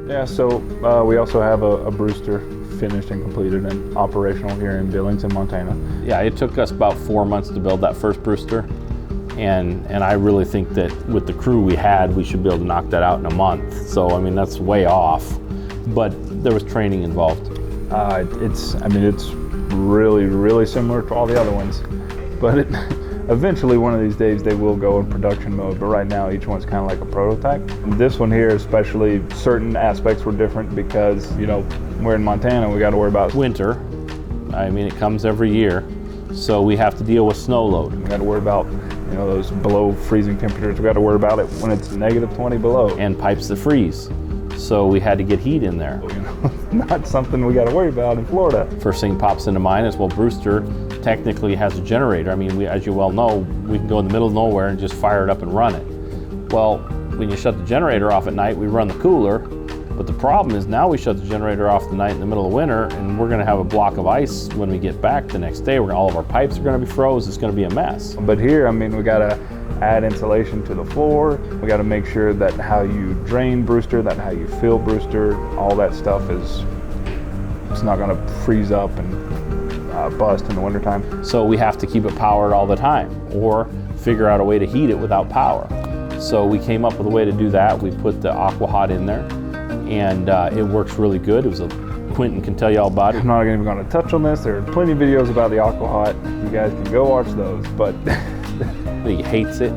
Yeah, so we also have a Brewster finished and completed and operational here in Billings in Montana. Yeah, it took us about 4 months to build that first Brewster. And I really think that with the crew we had, we should be able to knock that out in a month. So, I mean, that's way off, but there was training involved. It's really, really similar to all the other ones, but eventually one of these days they will go in production mode, but right now each one's kind of like a prototype. And this one here especially, certain aspects were different because, you know, we're in Montana, we got to worry about winter. I mean, it comes every year, so we have to deal with snow load. We got to worry about, you know, those below freezing temperatures. We got to worry about it when it's -20 below. And pipes that freeze. So we had to get heat in there. You know, not something we got to worry about in Florida. First thing pops into mind is, well, Brewster technically has a generator. I mean, as you well know, we can go in the middle of nowhere and just fire it up and run it. Well, when you shut the generator off at night, we run the cooler. But the problem is now we shut the generator off the night in the middle of winter, and we're going to have a block of ice when we get back the next day. All of our pipes are going to be froze. It's going to be a mess. But here, I mean, we got to add insulation to the floor. We got to make sure that how you drain Brewster, that how you fill Brewster, all that stuff it's not going to freeze up and bust in the wintertime. So we have to keep it powered all the time, or figure out a way to heat it without power. So we came up with a way to do that. We put the Aqua Hot in there, and it works really good. Quinton can tell you all about it. I'm not even going to touch on this. There are plenty of videos about the Aqua Hot. You guys can go watch those, but he hates it,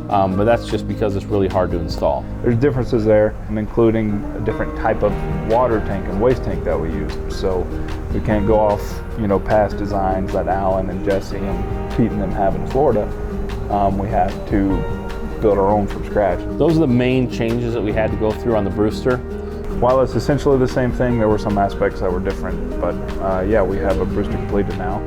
but that's just because it's really hard to install. There's differences there, including a different type of water tank and waste tank that we use. So we can't go off, you know, past designs that Alan and Jesse and Pete and them have in Florida. We have to build our own from scratch. Those are the main changes that we had to go through on the Brewster. While it's essentially the same thing, there were some aspects that were different, but yeah, we have a Brewster completed now.